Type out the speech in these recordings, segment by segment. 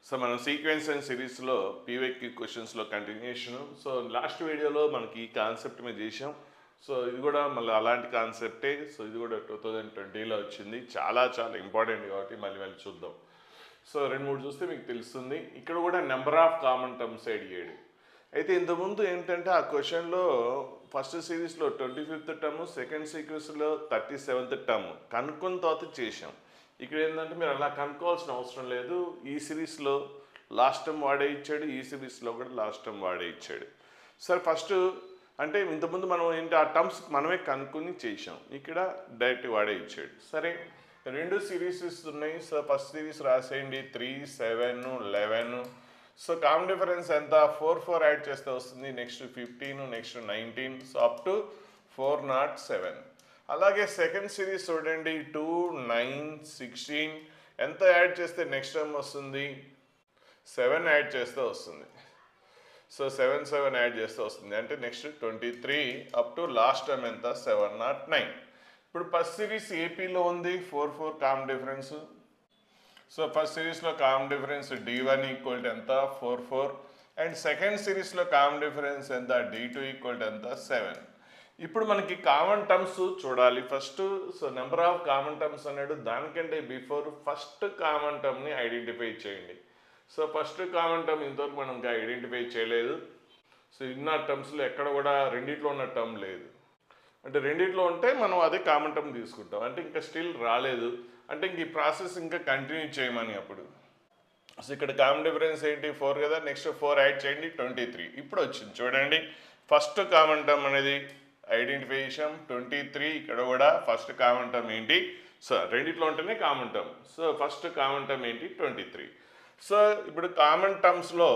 So మనం sequence and సిరీస్లో PYQ క్వశ్చన్స్లో continuation. So last వీడియోలో మనకి ఈ కాన్సెప్ట్ మీద చేసాం. సో ఇది కూడా మళ్ళీ అలాంటి కాన్సెప్టే. సో ఇది కూడా 2020లో వచ్చింది. చాలా చాలా ఇంపార్టెంట్ కాబట్టి మళ్ళీ చూద్దాం. సో 2-3 చూస్తే మీకు తెలుస్తుంది. ఇక్కడ కూడా నెంబర్ ఆఫ్ కామన్ టర్మ్స్ అడిగాడు. అయితే ఇంతకుముందు ఏంటంటే ఆ క్వశ్చన్లో ఫస్ట్ సిరీస్లో 25th టర్మ్, సెకండ్ సిరీస్లో 37th టర్మ్ కనుక్కున్న తర్వాత చేసాం. ఇక్కడ ఏంటంటే మీరు అలా కనుక్కోవాల్సిన అవసరం లేదు. ఈ సిరీస్లో లాస్ట్ టర్మ్ వాడే ఇచ్చాడు, ఈ సిరీస్లో కూడా లాస్ట్ టర్మ్ వాడే ఇచ్చాడు. సరే ఫస్ట్ అంటే ఇంతకుముందు మనం ఏంటి ఆ టర్మ్స్ మనమే కనుక్కొని చేసాం. ఇక్కడ డైరెక్ట్ వాడే ఇచ్చాడు. సరే 2 సిరీసెస్ ఉన్నాయి. సో ఫస్ట్ సిరీస్ రాసేయండి 3, 7, 11. సో కామన్ డిఫరెన్స్ ఎంత? 4 యాడ్ చేస్తే వస్తుంది. Next 15, next 19. So up to 407. అలాగే సెకండ్ సిరీస్ చూడండి 2, 9, 16. ఎంత యాడ్ చేస్తే నెక్స్ట్ టర్మ్ వస్తుంది? 7 యాడ్ చేస్తే వస్తుంది. సో 7 యాడ్ చేస్తే వస్తుంది. అంటే next 23 up to last term ఎంత? 709. ఇప్పుడు ఫస్ట్ సిరీస్ ఏపీలో ఉంది. 4 కామన్ డిఫరెన్స్. సో ఫస్ట్ సిరీస్లో common difference D1 equal to ఎంత? 4. అండ్ సెకండ్ సిరీస్లో కామన్ డిఫరెన్స్ ఎంత? D2 ఈక్వల్ టు ఎంత? 7. ఇప్పుడు మనకి కామన్ టర్మ్స్ చూడాలి first. So number of common terms అన్నాడు. దానికంటే బిఫోర్ ఫస్ట్ కామన్ టర్మ్ని ఐడెంటిఫై చేయండి. సో ఫస్ట్ కామన్ టర్మ్ ఇంతవరకు మనం ఇంకా ఐడెంటిఫై చేయలేదు. సో ఇన్న టర్మ్స్లో ఎక్కడ కూడా రెండిట్లో ఉన్న టర్మ్ లేదు. అంటే రెండిట్లో ఉంటే మనం అదే కామన్ టర్మ్ తీసుకుంటాం. అంటే ఇంకా స్టిల్ రాలేదు అంటే ఇంక ఈ ప్రాసెస్ ఇంకా కంటిన్యూ చేయమని అప్పుడు. సో ఇక్కడ కామన్ డిఫరెన్స్ ఏంటి? 4 కదా. నెక్స్ట్ 4 యాడ్ చేయండి 23. ఇప్పుడు వచ్చింది చూడండి. ఫస్ట్ కామన్ టర్మ్ అనేది ఐడెంటిఫై చేసాం 23. ఇక్కడ కూడా ఫస్ట్ కామన్ టర్మ్ ఏంటి? సో రెండిట్లో ఉంటేనే common term. So first common term ఏంటి? 23. సో ఇప్పుడు కామన్ టర్మ్స్లో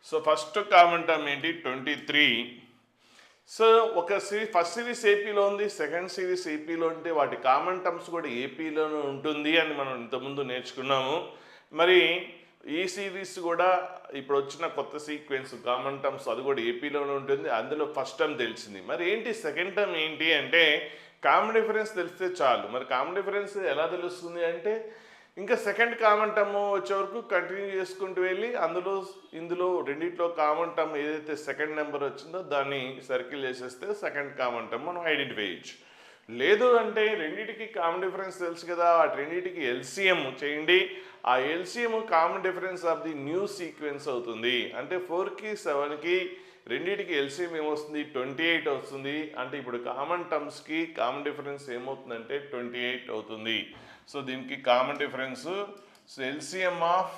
సో ఫస్ట్ కామన్ టర్మ్ ఏంటి? 23. సో ఒక ఫస్ట్ సిరీస్ ఏపీలో ఉంది, సెకండ్ సిరీస్ ఏపీలో ఉంటే వాటి కామన్ టర్మ్స్ కూడా ఏపీలోనే ఉంటుంది అని మనం ఇంతకుముందు నేర్చుకున్నాము. మరి ఈ సిరీస్ కూడా ఇప్పుడు వచ్చిన కొత్త సీక్వెన్స్ కామన్ టర్మ్స్ అది కూడా ఏపీలోనే ఉంటుంది. అందులో ఫస్ట్ టర్మ్ తెలిసింది. మరి ఏంటి సెకండ్ టర్మ్ ఏంటి అంటే కామన్ డిఫరెన్స్ తెలిస్తే చాలు. మరి కామన్ డిఫరెన్స్ ఎలా తెలుస్తుంది అంటే ఇంకా సెకండ్ కామన్ టర్మ్ వచ్చే వరకు కంటిన్యూ చేసుకుంటూ వెళ్ళి ఇందులో రెండిట్లో కామన్ టర్మ్ ఏదైతే సెకండ్ నెంబర్ వచ్చిందో దాన్ని సర్కిల్ చేసేస్తే సెకండ్ కామన్ టర్మ్ మనం ఐడెంటిఫై చేయొచ్చు. లేదు అంటే రెండింటికి కామన్ డిఫరెన్స్ తెలుసు కదా, ఆ రెండింటికి ఎల్సిఎం చేయండి. ఆ LCM common difference of the new sequence అవుతుంది. అంటే 4కి 7కి రెండింటికి ఎల్సిఎం ఏమొస్తుంది? 28 వస్తుంది. అంటే ఇప్పుడు కామన్ టర్మ్స్కి కామన్ డిఫరెన్స్ ఏమవుతుందంటే 28 అవుతుంది. సో దీనికి common difference LCM of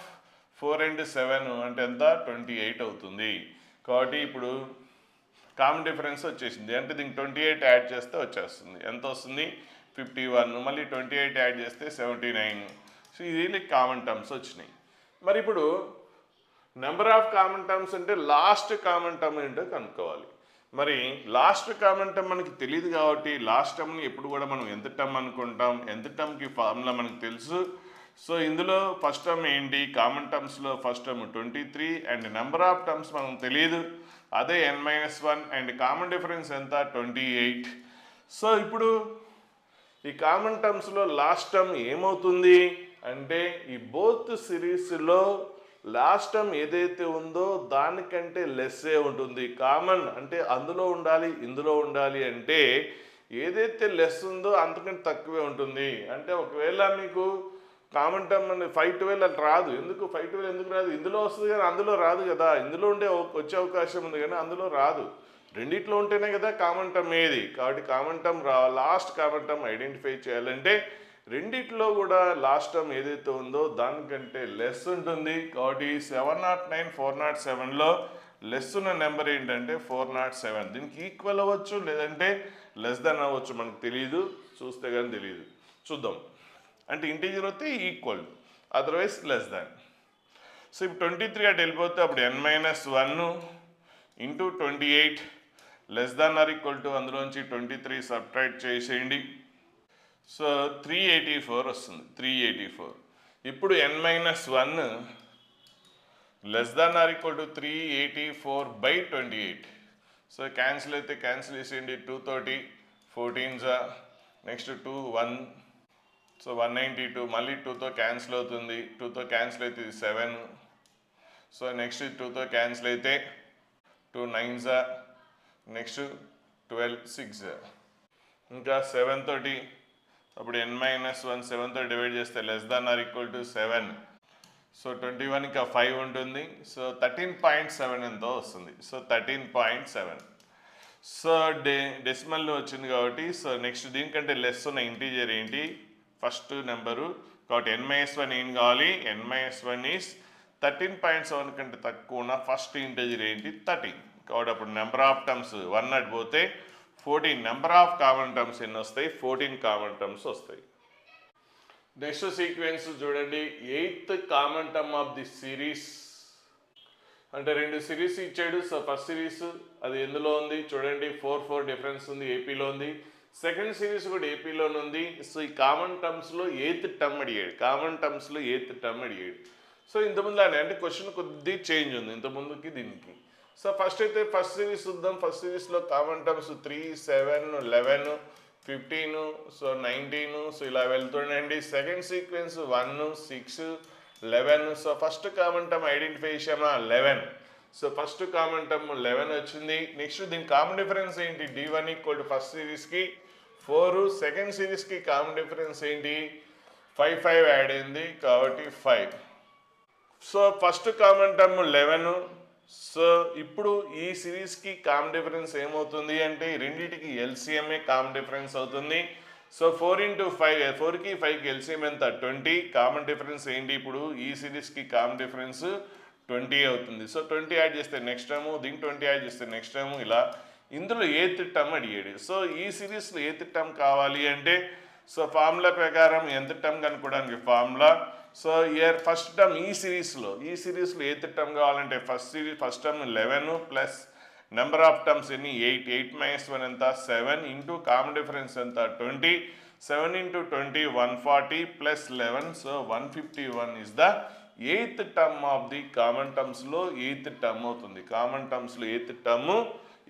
4 and 7 అంటే ఎంత? 28 అవుతుంది. కాబట్టి ఇప్పుడు కామన్ డిఫరెన్స్ వచ్చేసింది. అంటే దీనికి 28 యాడ్ చేస్తే వచ్చేస్తుంది. ఎంత వస్తుంది? 51. మళ్ళీ 28 యాడ్ చేస్తే 79. సో ఇది కామన్ టర్మ్స్ వచ్చినాయి. మరి ఇప్పుడు నెంబర్ ఆఫ్ కామన్ టర్మ్స్ అంటే లాస్ట్ కామన్ టర్మ్ ఏంటో కనుక్కోవాలి. మరి లాస్ట్ కామన్ టర్మ్ మనకి తెలియదు కాబట్టి లాస్ట్ టర్మ్ని ఎప్పుడు కూడా మనం ఎంత టర్మ్ అనుకుంటాం, ఎంత టర్మ్కి ఫార్ములా మనకు తెలుసు. సో ఇందులో ఫస్ట్ టర్మ్ ఏంటి? కామన్ టర్మ్స్లో first term 23 and number of terms మనం తెలియదు, అదే n-1 అండ్ కామన్ డిఫరెన్స్ ఎంత? 28. సో ఇప్పుడు ఈ కామన్ టర్మ్స్లో లాస్ట్ టర్మ్ ఏమవుతుంది అంటే ఈ బోత్ సిరీస్లో లాస్ట్ టర్మ్ ఏదైతే ఉందో దానికంటే లెస్సే ఉంటుంది. కామన్ అంటే అందులో ఉండాలి, ఇందులో ఉండాలి అంటే ఏదైతే లెస్ ఉందో అంతకంటే తక్కువే ఉంటుంది. అంటే ఒకవేళ మీకు కామన్ టర్మ్ అని 512 అది రాదు. ఎందుకు 512 ఎందుకు రాదు? ఇందులో వస్తుంది కానీ అందులో రాదు కదా. ఇందులో వచ్చే అవకాశం ఉంది కానీ అందులో రాదు. రెండిట్లో ఉంటేనే కదా కామన్ టర్మ్ ఏది. కాబట్టి common term last common term identify చేయాలంటే రెండిట్లో కూడా లాస్ట్ టర్మ్ ఏదైతే ఉందో దానికంటే లెస్ ఉంటుంది. కాబట్టి 709, 407లో లెస్ ఉన్న నెంబర్ ఏంటంటే 407. దీనికి ఈక్వల్ అవ్వచ్చు లేదంటే లెస్ దెన్ అవ్వచ్చు, మనకు తెలియదు, చూస్తే కానీ తెలియదు. చూద్దాం. అంటే ఇంటీజర్ వస్తే equal, otherwise less than. So ఇప్పుడు 23 అటు వెళ్ళిపోతే అప్పుడు n-1 into 28 less than or equal to అందులోంచి 23 సబ్ట్రాక్ట్ చేసేయండి. సో 384 వస్తుంది. 384. ఇప్పుడు n-1 less than or equal to 384/28. So cancel అయితే క్యాన్సిల్ చేసేయండి. 230 14 నెక్స్ట్ 2 1 సో 192 మళ్ళీ 2తో క్యాన్సిల్ అవుతుంది, 2తో క్యాన్సిల్ అయితే ఇది 7. సో నెక్స్ట్ 2తో క్యాన్సిల్ అయితే 2 9s, నెక్స్ట్ 12 6. ఇంకా 7 తోటి అప్పుడు n-1 7తో డివైడ్ చేస్తే <= 7. సో 21 ఇంకా 5 ఉంటుంది. సో 13.7 ఎంతో వస్తుంది. సో 13.7. సో డెసిమల్లో వచ్చింది కాబట్టి సో నెక్స్ట్ దీనికంటే లెస్ ఉన్న ఇంటీజర్ ఏంటి, ఫస్ట్ నెంబరు కాబట్టి n-1 ఏం కావాలి, n-1 ఈస్ 13.7 కంటే తక్కువ ఉన్న ఫస్ట్ ఇంటీజర్ ఏంటి 13. కాబట్టి అప్పుడు నెంబర్ ఆఫ్ టర్మ్స్ 1 అటు పోతే 14, నెంబర్ ఆఫ్ కామన్ టర్మ్స్ ఎన్ని వస్తాయి, 14 కామన్ టర్మ్స్ వస్తాయి. నెక్స్ట్ సీక్వెన్స్ చూడండి, 8th common term of the series అంటే 2 సిరీస్ ఇచ్చాడు. సో ఫస్ట్ సిరీస్ అది ఎందులో ఉంది చూడండి, 4 డిఫరెన్స్ ఉంది, ఏపీలో ఉంది. సెకండ్ సిరీస్ కూడా ఏపీలోనే ఉంది. సో ఈ కామన్ టర్మ్స్లో 8th టర్మ్ అడిగాడు, కామన్ టర్మ్స్లో 8th టర్మ్ అడిగాడు. సో ఇంతకుముందు అంటే క్వశ్చన్ కొద్ది చేంజ్ ఉంది ఇంతకుముందుకి దీనికి. సో ఫస్ట్ అయితే ఫస్ట్ సిరీస్ చూద్దాం. ఫస్ట్ సిరీస్లో కామన్ టర్మ్స్ 3 7 11 15 సో 19. సో ఇలా వెళ్తుండండి. Second sequence 1 6 11. So first common term identify చేసామా 11. సో ఫస్ట్ కామన్ టర్మ్ 11 వచ్చింది. నెక్స్ట్ దీని కామన్ డిఫరెన్స్ ఏంటి, d1 = ఫస్ట్ సిరీస్కి 4, సెకండ్ సిరీస్కి కామన్ డిఫరెన్స్ ఏంటి 5 యాడ్ అయింది కాబట్టి 5. So first common term 11. So ఇప్పుడు ఈ సిరీస్కి కామన్ డిఫరెన్స్ ఏమవుతుంది అంటే రెండింటికి ఎల్సిఎంఏ కామన్ డిఫరెన్స్ అవుతుంది. సో 4 × 5 4కి 5కి ఎల్సిఎం ఎంత 20. కామన్ డిఫరెన్స్ ఏంటి ఇప్పుడు ఈ సిరీస్కి కామన్ డిఫరెన్స్ 20 అవుతుంది. సో 20 యాడ్ చేస్తే నెక్స్ట్ టర్మ్, దీనికి 20 యాడ్ చేస్తే నెక్స్ట్ టర్మ్, ఇలా ఇందులో 8th టర్మ్ అడిగాడు. సో ఈ సిరీస్లో 8th టర్మ్ కావాలి అంటే సో ఫార్ములా ప్రకారం nth టర్మ్ కనుక్కోవడానికి formula. So year first term ఈ సిరీస్లో 8th టర్మ్ కావాలంటే first term 11 plus number of terms ఎన్ని 8 8 - 1 ఎంత 7 ఇంటూ కామన్ డిఫరెన్స్ ఎంత 20. 7 × 20 140 plus 11 so 151 is the 8th term of the common టర్మ్స్లో 8th టర్మ్ అవుతుంది. కామన్ టర్మ్స్లో 8th టర్మ్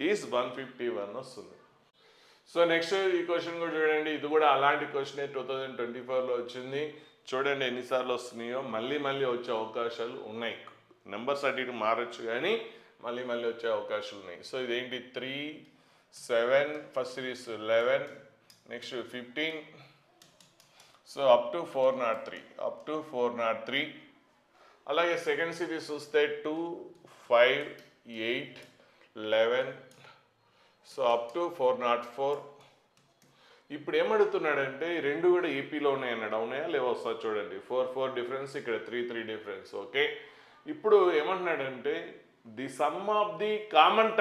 ఈజ్ 151 వస్తుంది. సో నెక్స్ట్ ఈ క్వశ్చన్ కూడా చూడండి, ఇది కూడా అలాంటి క్వశ్చనే 2024లో వచ్చింది. చూడండి ఎన్నిసార్లు వస్తున్నాయో, మళ్ళీ వచ్చే అవకాశాలు ఉన్నాయి. నెంబర్స్ అటు ఇటు మారచ్చు కానీ మళ్ళీ వచ్చే అవకాశాలు ఉన్నాయి. సో ఇదేంటి 3 7 first series 11 next 15 so up to 403 అలాగే సెకండ్ సిరీస్ చూస్తే 2 5 8 11 సో అప్ టు 404. ఇప్పుడు ఏమడుగుతున్నాడంటే ఈ రెండు కూడా ఏపీలో ఉన్నాయన్నాడు, అవునాయా లేవో వస్తా చూడండి. 4 డిఫరెన్స్, ఇక్కడ 3 డిఫరెన్స్. ఓకే, ఇప్పుడు ఏమంటున్నాడంటే the some of the common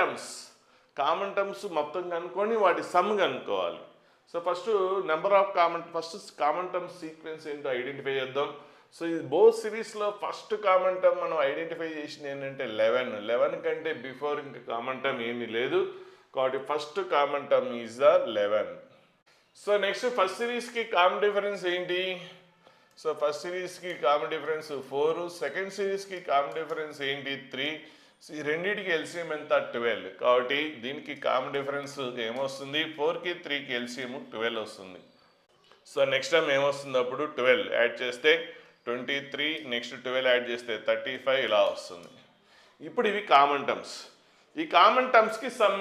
terms మొత్తం కనుక్కొని వాటి సమ్ కనుక్కోవాలి. So first common terms sequence ఏంటో ఐడెంటిఫై చేద్దాం. సో ఇది బోత్ సిరీస్లో ఫస్ట్ కామన్ టర్మ్ మనం ఐడెంటిఫై చేసింది ఏంటంటే 11 కంటే బిఫోర్ ఇంకా కామన్ టర్మ్ ఏమీ లేదు కాబట్టి first common term is the 11. So next first సిరీస్కి కామన్ డిఫరెన్స్ ఏంటి, సో ఫస్ట్ సిరీస్కి కామన్ డిఫరెన్స్ 4, సెకండ్ సిరీస్కి కామన్ డిఫరెన్స్ ఏంటి 3. ఈ రెండింటికి ఎల్సిఎం ఎంత 12 కాబట్టి దీనికి కామన్ డిఫరెన్స్ ఏమొస్తుంది 4కి 3కి ఎల్సిఎం 12 వస్తుంది. సో నెక్స్ట్ టైం ఏమొస్తుంది అప్పుడు 12 యాడ్ చేస్తే 23 నెక్స్ట్ 12 యాడ్ చేస్తే 35 ఇలా వస్తుంది. ఇప్పుడు ఇవి కామన్ టర్మ్స్. ఈ కామన్ టర్మ్స్కి సమ్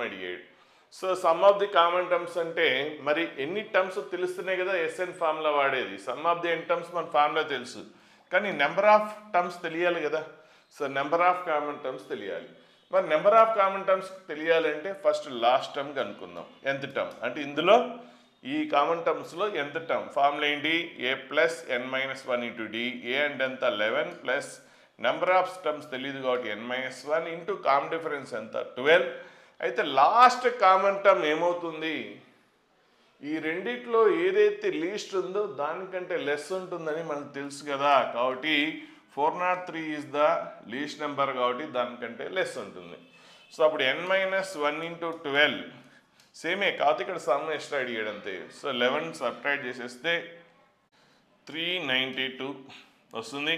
అడిగాడు. So sum of the common terms అంటే మరి ఎన్ని టర్మ్స్ తెలుస్తున్నాయి కదా ఎస్ఎన్ ఫార్ములా వాడేది. Sum of the n terms మన ఫార్ములా తెలుసు కానీ నెంబర్ ఆఫ్ టర్మ్స్ తెలియాలి కదా. So number of common terms తెలియాలి. మరి నెంబర్ ఆఫ్ కామన్ టర్మ్స్ తెలియాలంటే ఫస్ట్ లాస్ట్ టర్మ్ కనుక్కుందాం. nth టర్మ్ అంటే ఇందులో ఈ కామన్ టర్మ్స్లో nth టర్మ్ ఫార్ములా ఏంటి a + n-1 × d. ఏ అంటే ఎంత 11 ప్లస్ నెంబర్ ఆఫ్ టర్మ్స్ తెలియదు కాబట్టి n-1 ఇంటూ కామన్ డిఫరెన్స్ ఎంత 12. అయితే లాస్ట్ కామన్ టర్మ్ ఏమవుతుంది, ఈ రెండిట్లో ఏదైతే లీస్ట్ ఉందో దానికంటే లెస్ ఉంటుందని మనకు తెలుసు కదా. కాబట్టి 403 ఈజ్ ద లీస్ట్ నెంబర్ కాబట్టి దానికంటే లెస్ ఉంటుంది. సో అప్పుడు n-1 × 12 సేమే కాదు, ఇక్కడ సమ్ ఎక్స్ట్రా అడిగాడు అంతే. సో 11 సబ్ట్రాక్ట్ చేసేస్తే 392 వస్తుంది.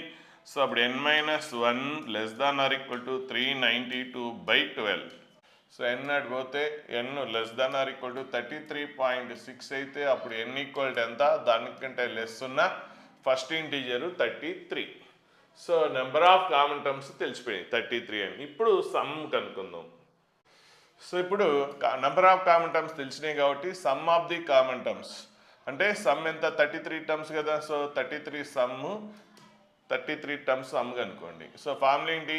సో అప్పుడు n-1 <= 392/12. సో n అటు పోతే n less than or equal to 33.6 అయితే అప్పుడు n ఈక్వల్ టు ఎంత, దానికంటే లెస్ ఉన్న first integer 33. So number of common terms తెలిసిపోయింది 33 అని. ఇప్పుడు సమ్ కనుక్కుందాం. సో ఇప్పుడు నెంబర్ ఆఫ్ కామన్ టర్మ్స్ తెలిసినాయి కాబట్టి sum of the common terms అంటే సమ్ ఎంత 33 టర్మ్స్ కదా. సో 33 టర్మ్స్ సమ్ కనుక్కోండి. సో ఫార్ములా ఏంటి,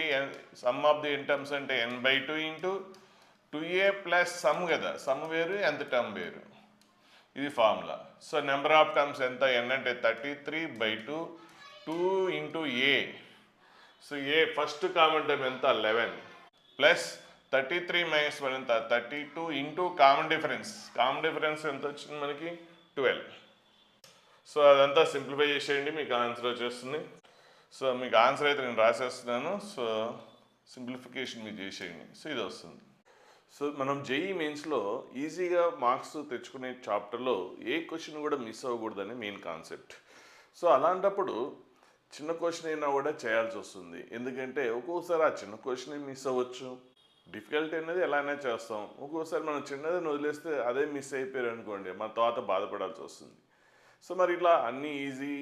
sum of the n terms అంటే n/2 into 2a plus sum కదా, సమ్ వేరు nth టర్మ్ వేరు, ఇది formula. So number of terms ఎంత, n అంటే 33/2 2 into a. So A first common term ఎంత 11 ప్లస్ 33 మైనస్ 1 ఎంత 32 ఇంటూ కామన్ డిఫరెన్స్ ఎంత వచ్చింది మనకి 12. సో అదంతా సింప్లిఫై చేసేయండి, మీకు ఆన్సర్ వచ్చేస్తుంది. సో మీకు ఆన్సర్ అయితే నేను రాసేస్తున్నాను. సో సింప్లిఫికేషన్ మీరు చేసేయండి. సో ఇది వస్తుంది. సో మనం జేఈ మెయిన్స్లో ఈజీగా మార్క్స్ తెచ్చుకునే చాప్టర్లో ఏ క్వశ్చన్ కూడా మిస్ అవ్వకూడదని మెయిన్ కాన్సెప్ట్. సో అలాంటప్పుడు చిన్న క్వశ్చన్ అయినా కూడా చేయాల్సి వస్తుంది. ఎందుకంటే ఒక్కోసారి ఆ చిన్న క్వశ్చన్ మిస్ అవ్వచ్చు. డిఫికల్టీ అనేది ఎలా అయినా చేస్తాం. ఒక్కోసారి మనం చిన్నదని వదిలేస్తే అదే మిస్ అయిపోయారు అనుకోండి, మన తర్వాత బాధపడాల్సి వస్తుంది. సో మరి ఇట్లా అన్నీ ఈజీ,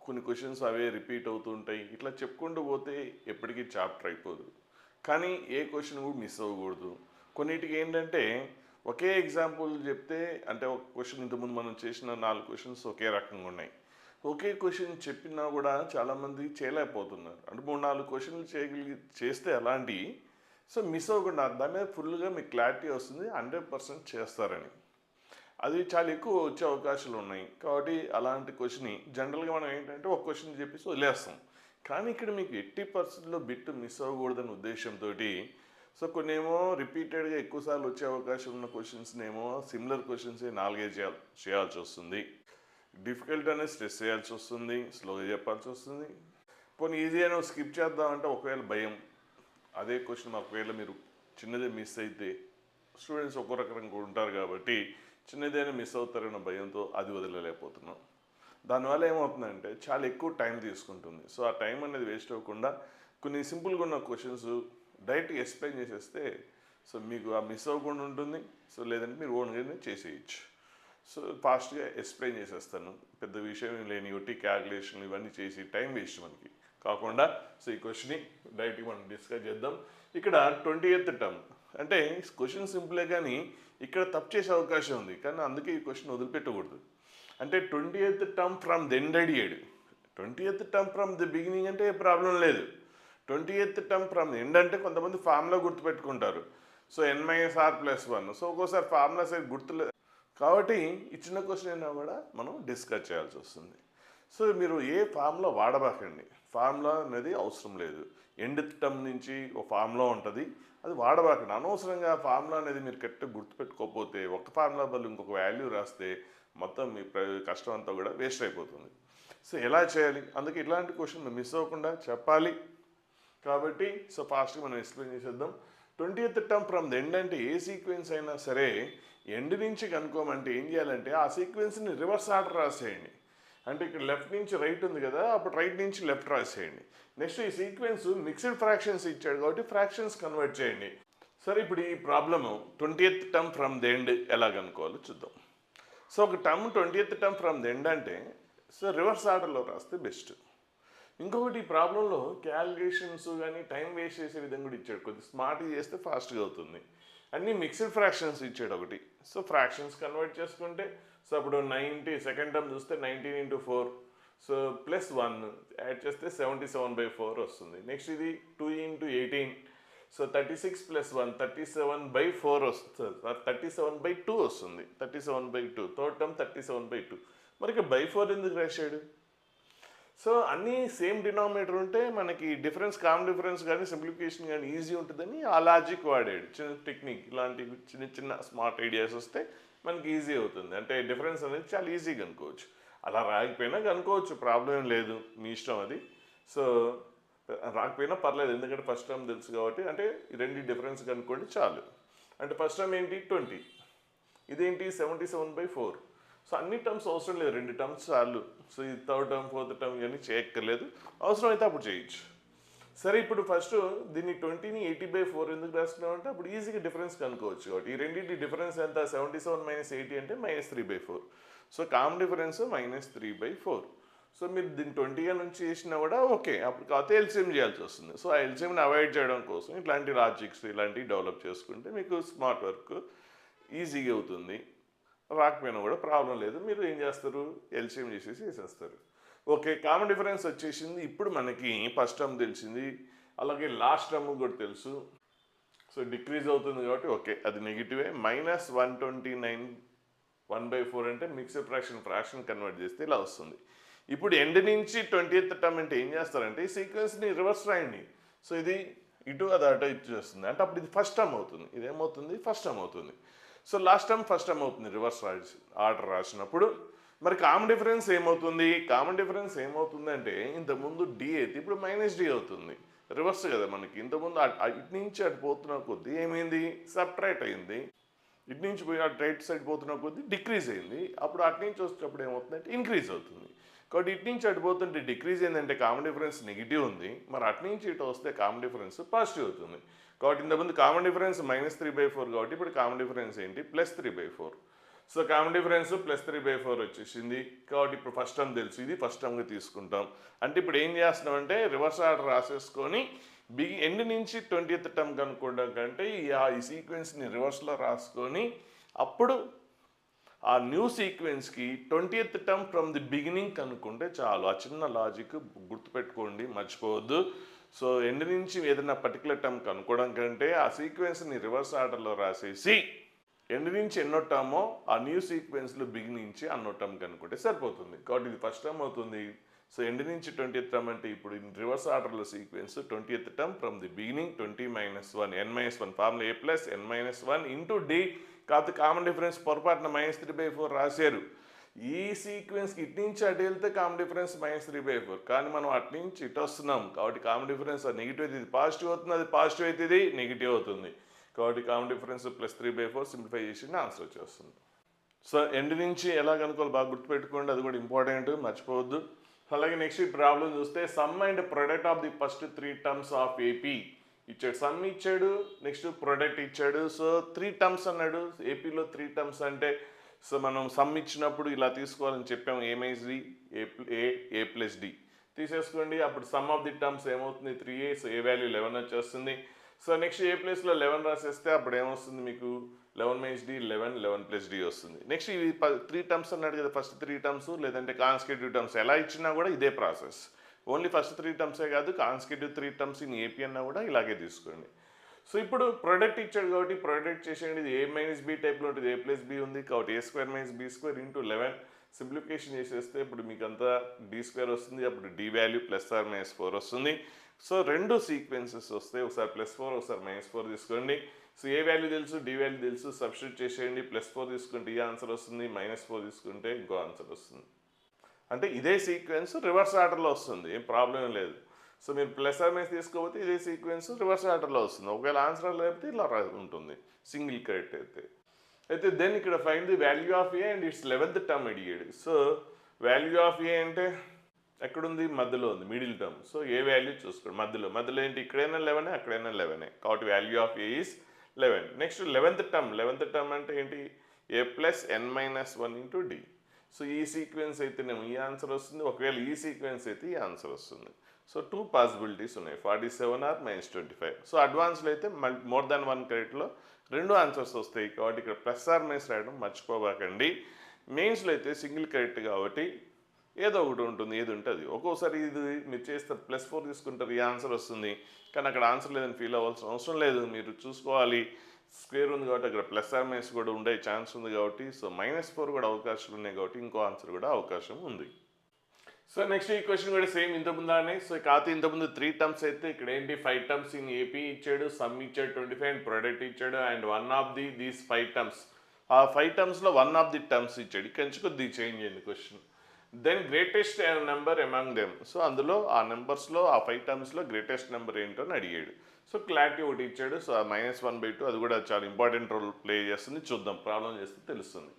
కొన్ని క్వశ్చన్స్ అవే రిపీట్ అవుతూ ఉంటాయి. ఇట్లా చెప్పుకుంటూ పోతే ఎప్పటికీ చాప్టర్ అయిపోదు. కానీ ఏ క్వశ్చన్ కూడా మిస్ అవ్వకూడదు. కొన్నిటికి ఏంటంటే ఒకే ఎగ్జాంపుల్ చెప్తే, అంటే ఒక క్వశ్చన్ ఇంతకుముందు మనం చేసిన 4 క్వశ్చన్స్ ఒకే రకంగా ఉన్నాయి. ఒకే క్వశ్చన్ చెప్పినా కూడా చాలామంది చేయలేకపోతున్నారు. అంటే 3-4 క్వశ్చన్లు చేస్తే అలాంటివి సో మిస్ అవ్వకుండా దాని మీద ఫుల్గా మీకు క్లారిటీ వస్తుంది, 100% చేస్తారని. అది చాలా ఎక్కువ వచ్చే అవకాశాలు ఉన్నాయి. కాబట్టి అలాంటి క్వశ్చన్ జనరల్గా మనం ఏంటంటే ఒక క్వశ్చన్ చెప్పేసి వదిలేస్తాం. కానీ ఇక్కడ మీకు 80%లో బిట్ మిస్ అవ్వకూడదనే ఉద్దేశంతో సో కొన్ని ఏమో రిపీటెడ్గా ఎక్కువసార్లు వచ్చే అవకాశం ఉన్న క్వశ్చన్స్నేమో సిమిలర్ క్వశ్చన్స్ 4-5 చేయాల్సి వస్తుంది. డిఫికల్ట్ అనేది స్ట్రెస్ చేయాల్సి వస్తుంది, స్లోగా చెప్పాల్సి వస్తుంది. కొన్ని ఈజీ అయినా స్కిప్ చేద్దామంటే ఒకవేళ భయం, అదే క్వశ్చన్ ఒకవేళ మీరు చిన్నదే మిస్ అయితే స్టూడెంట్స్ ఒక్కో రకంగా ఉంటారు కాబట్టి చిన్నదైనా మిస్ అవుతారన్న భయంతో అది వదలలేకపోతున్నాం. దానివల్ల ఏమవుతుందంటే చాలా ఎక్కువ టైం తీసుకుంటుంది. సో ఆ టైం అనేది వేస్ట్ అవ్వకుండా కొన్ని సింపుల్గా ఉన్న క్వశ్చన్స్ డైరెక్ట్గా ఎక్స్ప్లెయిన్ చేసేస్తే సో మీకు ఆ మిస్ అవ్వకుండా ఉంటుంది. సో లేదంటే మీరు ఓన్గానే చేసేయచ్చు. సో ఫాస్ట్గా ఎక్స్ప్లెయిన్ చేసేస్తాను, పెద్ద విషయం లేని ఒట్టి క్యాల్కులేషన్లు ఇవన్నీ చేసి టైం వేస్ట్ మనకి కాకుండా. సో ఈ క్వశ్చన్ని డైరెక్ట్గా మనం డిస్కస్ చేద్దాం. ఇక్కడ 20th టర్మ్ అంటే క్వశ్చన్ సింపులే కానీ ఇక్కడ తప్పు చేసే అవకాశం ఉంది. కానీ అందుకే ఈ క్వశ్చన్ వదిలిపెట్టకూడదు. అంటే 20th term from the end అడిగాడు. 20th term from the beginning అంటే ప్రాబ్లం లేదు. 20th term from the end అంటే కొంతమంది ఫార్ములా గుర్తుపెట్టుకుంటారు. So n-r+1. సో ఒక్కోసారి ఫార్ములా సైడ్ గుర్తులేదు కాబట్టి ఇచ్చిన క్వశ్చన్ అయినా కూడా మనం డిస్కస్ చేయాల్సి వస్తుంది. సో మీరు ఏ ఫార్ములా వాడబాకండి, ఫార్ములా అనేది అవసరం లేదు. ఎండ్ టర్మ్ నుంచి ఒక ఫార్ములా ఉంటుంది, అది వాడబాకండి. అనవసరంగా ఫార్ములా అనేది మీరు కరెక్ట్గా గుర్తుపెట్టుకోకపోతే ఒక ఫార్ములా బదులు ఇంకొక వాల్యూ రాస్తే మొత్తం మీ కష్టం అంతా కూడా వేస్ట్ అయిపోతుంది. సో ఎలా చేయాలి, అందుకే ఇట్లాంటి క్వశ్చన్ మిస్ అవ్వకుండా చెప్పాలి కాబట్టి సో ఫాస్ట్గా మనం ఎక్స్ప్లెయిన్ చేసేద్దాం. 20th term from the end అంటే ఏ సీక్వెన్స్ అయినా సరే ఎండ్ నుంచి కనుక్కోమంటే ఏం చేయాలంటే ఆ సీక్వెన్స్ని రివర్స్ ఆర్డర్ రాసేయండి. అంటే ఇక్కడ లెఫ్ట్ నుంచి రైట్ ఉంది కదా, అప్పుడు రైట్ నుంచి లెఫ్ట్ రాసేయండి. నెక్స్ట్ ఈ సీక్వెన్స్ మిక్స్డ్ ఫ్రాక్షన్స్ ఇచ్చాడు కాబట్టి ఫ్రాక్షన్స్ కన్వర్ట్ చేయండి. సరే ఇప్పుడు ఈ problem 20th term from the end ఎలా కనుక్కోవాలో చూద్దాం. సో ఒక term 20th term from the end అంటే సో రివర్స్ ఆర్డర్లో రాస్తే బెస్ట్. ఇంకొకటి ఈ ప్రాబ్లంలో క్యాలిక్యులేషన్స్ కానీ టైం వేస్ట్ చేసే విధంగా కూడా ఇచ్చాడు. కొద్దిగా స్మార్ట్గా చేస్తే ఫాస్ట్గా అవుతుంది. అన్నీ మిక్స్డ్ ఫ్రాక్షన్స్ ఇచ్చాడు ఒకటి. సో ఫ్రాక్షన్స్ కన్వర్ట్ చేసుకుంటే సో అప్పుడు 90 సెకండ్ టర్మ్ చూస్తే 19 × 4 సో +1 యాడ్ చేస్తే 77/4 వస్తుంది. నెక్స్ట్ ఇది 2 × 18 సో 36 + 1 37/4 వస్తుంది, 37/2 వస్తుంది. 37/2 థర్డ్ టర్మ్ 37/2. మరి ఇక బై 4 ఎందుకు రాశాడు? సో అన్నీ సేమ్ డినామినేటర్ ఉంటే మనకి డిఫరెన్స్ కామన్ డిఫరెన్స్ కానీ సింప్లిఫికేషన్ కానీ ఈజీ ఉంటుందని ఆ లాజిక్ వాడాడు. చిన్న టెక్నిక్, ఇలాంటి చిన్న చిన్న స్మార్ట్ ఐడియాస్ వస్తే మనకి ఈజీ అవుతుంది. అంటే డిఫరెన్స్ అనేది చాలా ఈజీగా కనుక్కోవచ్చు. అలా రాకపోయినా కనుక్కోవచ్చు, ప్రాబ్లం ఏం లేదు, మీ ఇష్టం అది. సో రాకపోయినా పర్లేదు, ఎందుకంటే ఫస్ట్ టర్మ్ తెలుసు కాబట్టి. అంటే ఈ రెండు డిఫరెన్స్ కనుక్కోండి చాలు. అంటే ఫస్ట్ టర్మ్ ఏంటి 20, ఇదేంటి 77/4. సో అన్ని టర్మ్స్ అవసరం లేదు, 2 టర్మ్స్ చాలు. సో ఈ థర్డ్ టర్మ్ ఫోర్త్ టర్మ్ ఇవన్నీ చేయక్కర్లేదు, అవసరం అయితే అప్పుడు చేయొచ్చు. సరే ఇప్పుడు ఫస్ట్ దీన్ని 20ని 80/4 ఎందుకు రాసుకున్నాం అంటే అప్పుడు ఈజీగా డిఫరెన్స్ కనుక్కోవచ్చు. కాబట్టి ఈ రెండింటి డిఫరెన్స్ ఎంత 77 - 80 అంటే -3/4. So common difference -3/4. సో మీరు దీన్ని 20గా నుంచి చేసినా కూడా ఓకే, అప్పుడు కాకపోతే ఎల్సిఎం చేయాల్సి వస్తుంది. సో ఆ ఎల్సిఎంని అవాయిడ్ చేయడం కోసం ఇట్లాంటి లాజిక్స్ ఇలాంటివి డెవలప్ చేసుకుంటే మీకు స్మార్ట్ వర్క్ ఈజీగా అవుతుంది. రాకపోయినా కూడా ప్రాబ్లం లేదు, మీరు ఏం చేస్తారు ఎల్సిఎం చేసేసి వేసేస్తారు. ఓకే, కామన్ డిఫరెన్స్ వచ్చేసింది. ఇప్పుడు మనకి ఫస్ట్ టర్మ్ తెలిసింది, అలాగే లాస్ట్ టర్మ్ కూడా తెలుసు. సో డిక్రీజ్ అవుతుంది కాబట్టి ఓకే అది నెగిటివే. -129 1/4 అంటే మిక్స్డ్ ఫ్రాక్షన్ కన్వర్ట్ చేస్తే ఇలా వస్తుంది. ఇప్పుడు ఎండ్ నుంచి 20th టర్మ్ అంటే ఏం చేస్తారంటే ఈ సీక్వెన్స్ని రివర్స్ రాయండి. సో ఇది ఇటు అది అటు ఇచ్చేస్తుంది అంటే అప్పుడు ఇది ఫస్ట్ టర్మ్ అవుతుంది, ఇదేమవుతుంది ఫస్ట్ టర్మ్ అవుతుంది. So last term first term అవుతుంది రివర్స్ ఆర్డర్ రాసినప్పుడు. మరి కామన్ డిఫరెన్స్ ఏమవుతుంది? కామన్ డిఫరెన్స్ ఏమవుతుంది అంటే ఇంతకుముందు డి అయితే ఇప్పుడు -d అవుతుంది. రివర్స్ కదా మనకి, ఇంతకుముందు ఇటు నుంచి అటు పోతున్న కొద్దీ ఏమైంది సబ్ట్రాక్ట్ అయింది, ఇటు నుంచి పోయి అటు రైట్ సైడ్ పోతున్న కొద్దీ డిక్రీజ్ అయింది. అప్పుడు అటు నుంచి వచ్చేటప్పుడు ఏమవుతుందంటే ఇంక్రీజ్ అవుతుంది. కాబట్టి ఇటు నుంచి అటు పోతుంటే డిక్రీజ్ అయిందంటే కామన్ డిఫరెన్స్ నెగిటివ్ ఉంది, మరి అటు నుంచి ఇటు వస్తే కామన్ డిఫరెన్స్ పాజిటివ్ అవుతుంది. కాబట్టి ఇంతకుముందు కామన్ డిఫరెన్స్ -3/4 కాబట్టి ఇప్పుడు కామన్ డిఫరెన్స్ ఏంటి +3/4. సో కామన్ డిఫరెన్స్ +3/4 వచ్చేసింది. కాబట్టి ఇప్పుడు ఫస్ట్ టర్మ్ తెలుసు, ఇది ఫస్ట్ టర్మ్గా తీసుకుంటాం. అంటే ఇప్పుడు ఏం చేస్తున్నాం అంటే రివర్స్ ఆర్డర్ రాసేసుకొని ఎండ్ నుంచి 20th టర్మ్ కనుక్కోవడం కంటే ఈ సీక్వెన్స్ని రివర్స్లో రాసుకొని అప్పుడు ఆ న్యూ సీక్వెన్స్కి 20th term from the beginning కనుక్కుంటే చాలు. ఆ చిన్న లాజిక్ గుర్తుపెట్టుకోండి, మర్చిపోవద్దు. సో ఎండ్ నుంచి ఏదైనా పర్టికులర్ టర్మ్ కనుక్కోవడం కంటే ఆ సీక్వెన్స్ని రివర్స్ ఆర్డర్లో రాసేసి ఎండ్ నుంచి ఎన్నో టర్మో ఆ న్యూ సీక్వెన్స్లో బిగినింగ్ నుంచి అన్నో టర్మ్ కనుక్కుంటే సరిపోతుంది. కాబట్టి ఇది ఫస్ట్ టర్మ్ అవుతుంది. సో ఎండ్ నుంచి 20th టర్మ్ అంటే ఇప్పుడు రివర్స్ ఆర్డర్లో sequence 20th term from the beginning 20 - 1 n-1 formula a + n-1 into d. కాకపోతే కామన్ డిఫరెన్స్ పొరపాటున -3/4 రాశారు. ఈ సీక్వెన్స్కి ఇటు నుంచి అటు వెళ్తే కామన్ డిఫరెన్స్ -3/4, కానీ మనం అటు నుంచి ఇటు వస్తున్నాం కాబట్టి కామన్ డిఫరెన్స్ నెగిటివ్ అయితే ఇది పాజిటివ్ అవుతుంది, అది పాజిటివ్ అయితే ఇది నెగిటివ్ అవుతుంది. కాబట్టి కామన్ డిఫరెన్స్ +3/4 సింప్లిఫై చేసి ఆన్సర్ వచ్చేస్తుంది. సో ఎండ్ నుంచి ఎలా కనుక్కోవాలి బాగా గుర్తుపెట్టుకోండి, అది కూడా ఇంపార్టెంట్, మర్చిపోవద్దు. అలాగే నెక్స్ట్ ఈ ప్రాబ్లం చూస్తే some and product of the first 3 terms of AP ఇచ్చాడు. సమ్ ఇచ్చాడు, నెక్స్ట్ ప్రొడక్ట్ ఇచ్చాడు. సో 3 టర్మ్స్ అన్నాడు. ఏపీలో 3 టర్మ్స్ అంటే సో మనం సమ్ ఇచ్చినప్పుడు ఇలా తీసుకోవాలని చెప్పాము. ఏ ప్లస్ డి తీసేసుకోండి. అప్పుడు సమ్ ఆఫ్ ది టర్మ్స్ ఏమవుతుంది 3a. సో ఏ వాల్యూ 11 వచ్చేస్తుంది. సో నెక్స్ట్ ఏ ప్లేస్లో 11 రాసేస్తే అప్పుడు ఏమొస్తుంది మీకు 11 - d 11 + d వస్తుంది. నెక్స్ట్ ఇవి 3 టర్మ్స్ అన్నాడు కదా, ఫస్ట్ 3 టర్మ్స్ లేదంటే కాన్సిక్యూటివ్ టర్మ్స్ ఎలా ఇచ్చినా కూడా ఇదే ప్రాసెస్. ఓన్లీ ఫస్ట్ 3 టర్మ్సే కాదు, కాన్సిక్యూటివ్ 3 టర్మ్స్ ఇన్ ఏపీ అన్నా కూడా ఇలాగే తీసుకోండి. సో ఇప్పుడు ప్రొడక్ట్ ఇచ్చాడు కాబట్టి ప్రొడక్ట్ చేసేయండి. ఇది a - b టైప్లో ఉంటుంది, a + b ఉంది కాబట్టి a² - b² ఇంటూ 11 సింప్లిఫికేషన్ చేసేస్తే ఇప్పుడు మీకు అంతా d² వస్తుంది. అప్పుడు d వాల్యూ +or - 4 వస్తుంది. సో రెండు సీక్వెన్సెస్ వస్తాయి, ఒకసారి +4 ఒకసారి -4 తీసుకోండి. సో ఏ వాల్యూ తెలుసు, డి వాల్యూ తెలుసు, సబ్స్టిట్యూట్ చేసేయండి. +4 తీసుకుంటే ఈ ఆన్సర్ వస్తుంది, -4 తీసుకుంటే ఇంకో ఆన్సర్ వస్తుంది. అంటే ఇదే సీక్వెన్స్ రివర్స్ ఆర్డర్లో వస్తుంది, ఏం ప్రాబ్లం లేదు. సో మీరు +or - తీసుకోకపోతే ఇదే సీక్వెన్స్ రివర్స్ ఆర్డర్లో వస్తుంది. ఒకవేళ ఆన్సర్ లేకపోతే ఇలా ఉంటుంది సింగిల్ కరెక్ట్ అయితే దెన్ ఇక్కడ find the value of a and its 11th term అడిగాడు. సో వాల్యూ ఆఫ్ ఏ అంటే ఎక్కడుంది, మధ్యలో ఉంది, middle term. So a value చూసుకోండి, మధ్యలో ఏంటి, ఇక్కడైనా 11 అక్కడైనా 11 కాబట్టి value of a is 11. Next 11th term అంటే ఏంటి, a + n-1 into d. So ఈ సీక్వెన్స్ అయితేనేమో ఈ ఆన్సర్ వస్తుంది, ఒకవేళ ఈ సీక్వెన్స్ అయితే ఈ ఆన్సర్ వస్తుంది. సో 2 పాసిబిలిటీస్ ఉన్నాయి, 47 ఆర్ -25. సో అడ్వాన్స్లో అయితే మోర్ దాన్ 1 కరెక్ట్లో 2 ఆన్సర్స్ వస్తాయి కాబట్టి ఇక్కడ +or - రాయడం మర్చిపోబాకండి. మెయిన్స్లో అయితే సింగిల్ కరెక్ట్ కాబట్టి ఏదో ఒకటి ఉంటుంది, ఏది ఉంటుంది. ఒక్కోసారి ఇది మీరు చేస్తారు +4 తీసుకుంటారు, ఈ ఆన్సర్ వస్తుంది, కానీ అక్కడ ఆన్సర్ లేదని ఫీల్ అవ్వాల్సిన అవసరం లేదు. మీరు చూసుకోవాలి స్క్వేర్ ఉంది కాబట్టి అక్కడ +or - కూడా ఉండే ఛాన్స్ ఉంది కాబట్టి సో -4 కూడా అవకాశాలు ఉన్నాయి కాబట్టి ఇంకో ఆన్సర్ కూడా అవకాశం ఉంది. సో నెక్స్ట్ ఈ క్వశ్చన్ కూడా సేమ్ ఇంతకుముందానే. సో కాకపోతే ఇంతకుముందు 3 టర్మ్స్ అయితే ఇక్కడ ఏంటి 5 టర్మ్స్ ఇన్ ఏపీ ఇచ్చాడు, సమ్ ఇచ్చాడు 25 అండ్ ప్రొడక్ట్ ఇచ్చాడు and one of these 5 terms, ఆ 5 టర్మ్స్లో వన్ ఆఫ్ ది టర్మ్స్ ఇచ్చాడు. ఇక్కడ నుంచి కొద్దిగా చేంజ్ అయింది question. Then greatest number among them. So అందులో ఆ నెంబర్స్లో ఆ 5 టర్మ్స్లో గ్రేటెస్ట్ నెంబర్ ఏంటో అని అడిగాడు. సో క్లారిటీ ఒకటి ఇచ్చాడు. సో -1/2 అది కూడా చాలా ఇంపార్టెంట్ రోల్ ప్లే చేస్తుంది, చూద్దాం ప్రాబ్లం చేస్తే తెలుస్తుంది.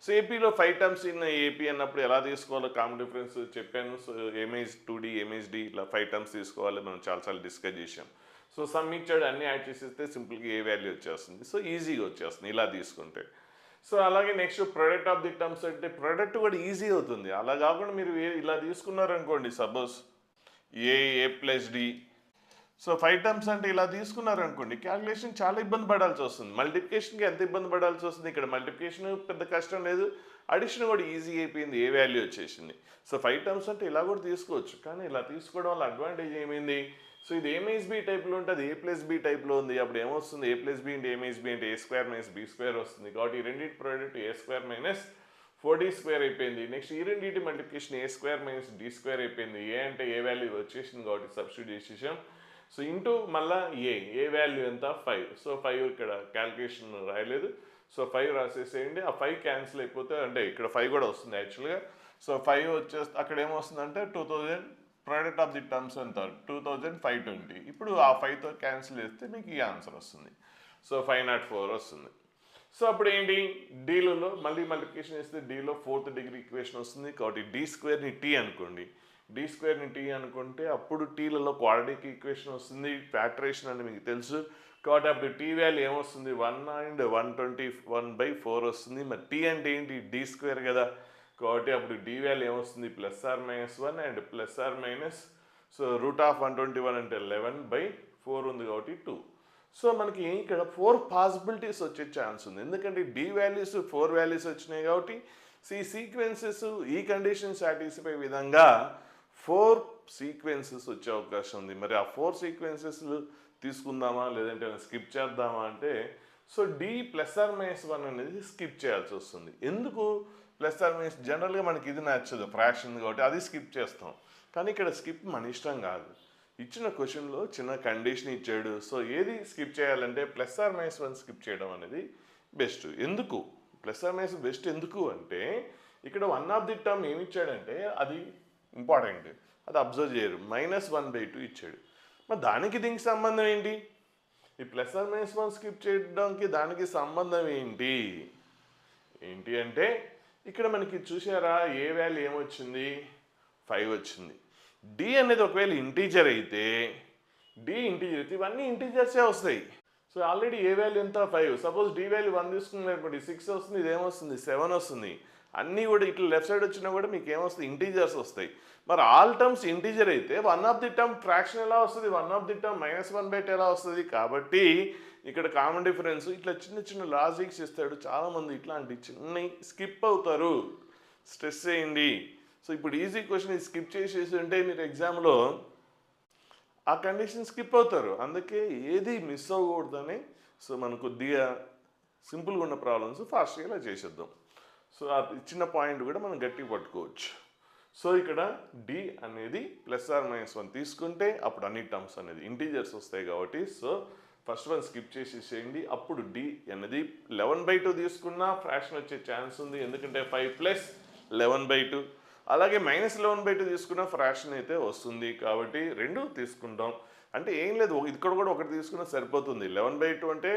సో ఏపీలో 5 టర్మ్స్ ఇన్ ఏపీ అన్నప్పుడు ఎలా తీసుకోవాలో కామన్ డిఫరెన్స్ చెప్పాను. సో ఎంఏజ్ 2D ఎంహెచ్డి ఇట్లా 5 టర్మ్స్ తీసుకోవాలి మనం చాలాసార్లు డిస్కస్ చేసాం. సో సమ్ ఇచ్చాడు అన్నీ యాడ్ చేసేస్తే సింపుల్గా ఏ వాల్యూ వచ్చేస్తుంది. సో ఈజీగా వచ్చేస్తుంది ఇలా తీసుకుంటే. సో అలాగే next product of the terms అంటే ప్రొడక్ట్ కూడా ఈజీ అవుతుంది. అలా కాకుండా మీరు ఇలా తీసుకున్నారనుకోండి, సపోజ్ ఏ ప్లస్ డి. సో 5 టర్మ్స్ అంటే ఇలా తీసుకున్నారనుకోండి, క్యాలిక్యులేషన్ చాలా ఇబ్బంది పడాల్సి వస్తుంది. మల్టిప్లికేషన్కి ఎంత ఇబ్బంది పడాల్సి వస్తుంది, ఇక్కడ మల్టిప్లికేషన్ పెద్ద కష్టం లేదు, అడిషన్ కూడా ఈజీ అయిపోయింది, ఏ వాల్యూ వచ్చేసింది. సో 5 టర్మ్స్ అంటే ఇలా కూడా తీసుకోవచ్చు, కానీ ఇలా తీసుకోవడం వల్ల అడ్వాంటేజ్ ఏమైంది, సో ఇది ఏ మైనస్ బి టైప్లో ఉంటుంది, ఏ ప్లస్ బి టైప్లో ఉంది. అప్పుడు ఏమొస్తుంది, ఏ ప్లస్ బి అంటే ఏ మైనస్ బి అంటే ఏ స్క్వేర్ మైనస్ బి స్క్వేర్ వస్తుంది. కాబట్టి ఈ రెండింటి ప్రోడక్ట్ ఏ స్క్వేర్ మైనస్ 4d స్క్వేర్ అయిపోయింది. నెక్స్ట్ ఈ రెండింటి మల్టిప్లికేషన్ ఏ స్క్వేర్ మైనస్ డి స్క్వేర్ అయిపోయింది. ఏ అంటే ఏ వాల్యూ వచ్చేసింది కాబట్టి సబ్స్టిట్యూట్ చేసేసాం. సో ఇంటూ మళ్ళీ ఏ వాల్యూ ఎంత 5. సో 5 ఇక్కడ క్యాల్కులేషన్ రాయలేదు, సో 5 రాసేసేయండి. ఆ 5 క్యాన్సిల్ అయిపోతే అంటే ఇక్కడ 5 కూడా వస్తుంది యాక్చువల్గా. సో 5 వచ్చేస్తే అక్కడ ఏమొస్తుందంటే 2000 ప్రోడక్ట్ ఆఫ్ ది టర్మ్స్ ఎంత 2520. ఇప్పుడు ఆ 5తో క్యాన్సిల్ చేస్తే మీకు ఈ ఆన్సర్ వస్తుంది. సో 504 వస్తుంది. సో అప్పుడు ఏంటి, డీలలో మళ్ళీ మల్టిప్లికేషన్ చేస్తే డీలో 4th డిగ్రీ ఈక్వేషన్ వస్తుంది. కాబట్టి డి స్క్వేర్ని టీ అనుకోండి, డి స్క్వేర్ని టీ అనుకుంటే అప్పుడు టీలలో క్వాడ్రాటిక్ ఈక్వేషన్ వస్తుంది. ఫ్యాక్టరేషన్ అంటే మీకు తెలుసు కాబట్టి అప్పుడు టీ వాల్యూ ఏమొస్తుంది 1 and 121/4 వస్తుంది. మరి టీ అంటే ఏంటి, డి స్క్వేర్ కదా, కాబట్టి అప్పుడు డి వాల్యూ ఏమొస్తుంది +or-1 అండ్ +or- సో √121 అంటే 11/4 ఉంది కాబట్టి 2. సో మనకి ఇక్కడ 4 పాసిబిలిటీస్ వచ్చే ఛాన్స్ ఉంది, ఎందుకంటే డి వాల్యూస్ 4 వాల్యూస్ వచ్చినాయి కాబట్టి ఈ సీక్వెన్సెస్ ఈ కండిషన్ సాటిస్ఫై విధంగా 4 సీక్వెన్సెస్ వచ్చే అవకాశం ఉంది. మరి ఆ 4 సీక్వెన్సెస్ తీసుకుందామా లేదంటే స్కిప్ చేద్దామా అంటే, సో డి +or-1 అనేది స్కిప్ చేయాల్సి వస్తుంది. ఎందుకు +or- జనరల్గా మనకి ఇది నచ్చదు, ఫ్రాక్షన్ కాబట్టి అది స్కిప్ చేస్తాం. కానీ ఇక్కడ స్కిప్ మన ఇష్టం కాదు, ఇచ్చిన క్వశ్చన్లో చిన్న కండిషన్ ఇచ్చాడు. సో ఏది స్కిప్ చేయాలంటే +or-1 స్కిప్ చేయడం అనేది బెస్ట్. ఎందుకు +or- బెస్ట్ ఎందుకు అంటే, ఇక్కడ 1 ఆఫ్ ది టర్మ్ ఏమి ఇచ్చాడంటే అది ఇంపార్టెంట్, అది అబ్జర్వ్ చేయరు, -1/2 ఇచ్చాడు. మరి దానికి దీనికి సంబంధం ఏంటి, ఈ +or-1 స్కిప్ చేయడానికి దానికి సంబంధం ఏంటి అంటే ఇక్కడ మనకి చూసారా ఏ వాల్యూ ఏమొచ్చింది 5 వచ్చింది. డి అనేది ఒకవేళ ఇంటీజర్ అయితే ఇవన్నీ ఇంటీజర్సే వస్తాయి. సో ఆల్రెడీ ఏ వాల్యూ ఎంత 5, సపోజ్ డి వాల్యూ 1 తీసుకున్నారు అనుకోండి 6 వస్తుంది, ఇదేమొస్తుంది 7 వస్తుంది. అన్నీ కూడా ఇట్లా లెఫ్ట్ సైడ్ వచ్చినా కూడా మీకు ఏమొస్తుంది ఇంటీజర్స్ వస్తాయి. మరి ఆల్ టర్మ్స్ ఇంటీజర్ అయితే 1 ఆఫ్ ది టర్మ్ ఫ్రాక్షన్ ఎలా వస్తుంది, 1 ఆఫ్ ది టర్మ్ -1/2 ఎలా వస్తుంది. కాబట్టి ఇక్కడ కామన్ డిఫరెన్స్ ఇట్లా చిన్న చిన్న లాజిక్స్ ఇస్తాడు, చాలామంది ఇట్లాంటి చిన్న స్కిప్ అవుతారు, స్ట్రెస్ చేయండి. సో ఇప్పుడు ఈజీ క్వశ్చన్ ఇది స్కిప్ చేసేసి ఉంటే మీరు ఎగ్జామ్లో ఆ కండిషన్ స్కిప్ అవుతారు. అందుకే ఏది మిస్ అవ్వకూడదని సో మనం కొద్దిగా సింపుల్గా ఉన్న ప్రాబ్లమ్స్ ఫాస్ట్గా ఇలా చేసేద్దాం. సో ఆ ఇచ్చిన పాయింట్ కూడా మనం గట్టిగా పట్టుకోవచ్చు. సో ఇక్కడ డి అనేది +or-1 తీసుకుంటే అప్పుడు అన్ని టర్మ్స్ అనేది ఇంటీజర్స్ వస్తాయి కాబట్టి సో ఫస్ట్ వన్ స్కిప్ చేసేసేయండి. అప్పుడు డి అనేది 11/2 తీసుకున్నా ఫ్రాక్షన్ వచ్చే ఛాన్స్ ఉంది, ఎందుకంటే 5 + 11/2. అలాగే -11/2 తీసుకున్న ఫ్రాక్షన్ అయితే వస్తుంది కాబట్టి 2 తీసుకుంటాం. అంటే ఏం లేదు, ఇక్కడ కూడా ఒకటి తీసుకున్నా సరిపోతుంది. 11/2 అంటే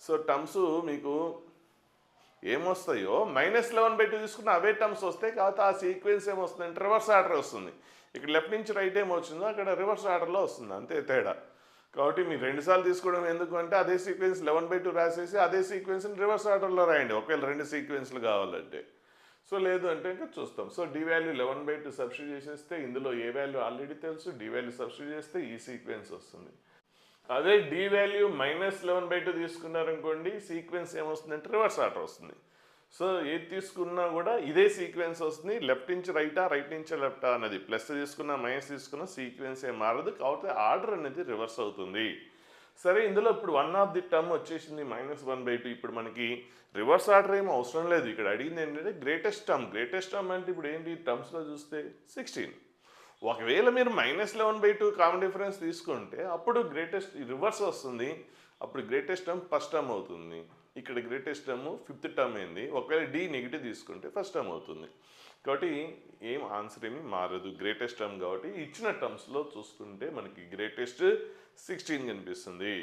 సో టర్మ్స్ మీకు ఏమొస్తాయో -11/2 తీసుకున్న అవే టర్మ్స్ వస్తాయి కాబట్టి ఆ సీక్వెన్స్ ఏమొస్తుందంటే రివర్స్ ఆర్డర్ వస్తుంది. ఇక్కడ లెఫ్ట్ నుంచి రైట్ ఏమొచ్చిందో అక్కడ రివర్స్ ఆర్డర్లో వస్తుంది, అంతే తేడా. కాబట్టి మీరు 2 సార్లు తీసుకోవడం ఎందుకు అంటే అదే సీక్వెన్స్ 11/2 రాసేసి అదే సీక్వెన్స్ని రివర్స్ ఆర్డర్లో రాయండి ఒకవేళ 2 సీక్వెన్స్లు కావాలంటే. సో లేదు అంటే ఇంకా చూస్తాం. సో డి వాల్యూ 11/2 సబ్స్టిట్యూట్ చేసేస్తే ఇందులో ఏ వాల్యూ ఆల్రెడీ తెలుసు, డి వాల్యూ సబ్స్టిట్యూట్ చేస్తే ఈ సీక్వెన్స్ వస్తుంది. అదే డి వాల్యూ -11/2 తీసుకున్నారనుకోండి సీక్వెన్స్ ఏమొస్తుందంటే రివర్స్ ఆర్డర్ వస్తుంది. సో ఏది తీసుకున్నా కూడా ఇదే సీక్వెన్స్ వస్తుంది, లెఫ్ట్ నుంచి రైటా రైట్ నుంచి లెఫ్టా అన్నది ప్లస్ తీసుకున్నా మైనస్ తీసుకున్నా సీక్వెన్స్ ఏం మారదు కాబట్టి ఆర్డర్ అనేది రివర్స్ అవుతుంది. సరే ఇందులో ఇప్పుడు 1 ఆఫ్ ది టర్మ్ వచ్చేసింది -1/2. ఇప్పుడు మనకి రివర్స్ ఆర్డర్ ఏమో అవసరం లేదు, ఇక్కడ అడిగింది ఏంటంటే గ్రేటెస్ట్ టర్మ్ అంటే ఇప్పుడు ఏంటి టర్మ్స్లో చూస్తే 16. ఒకవేళ మీరు -11/2 కామన్ డిఫరెన్స్ తీసుకుంటే అప్పుడు గ్రేటెస్ట్ రివర్స్ వస్తుంది, అప్పుడు గ్రేటెస్ట్ టర్మ్ ఫస్ట్ టర్మ్ అవుతుంది. ఇక్కడ గ్రేటెస్ట్ టర్మ్ 5th టర్మ్ అయింది, ఒకవేళ డి నెగిటివ్ తీసుకుంటే ఫస్ట్ టర్మ్ అవుతుంది. కాబట్టి ఏం ఆన్సర్ ఏమి మారదు, గ్రేటెస్ట్ టర్మ్ కాబట్టి ఇచ్చిన టర్మ్స్లో చూసుకుంటే మనకి గ్రేటెస్ట్ 16 కనిపిస్తుంది.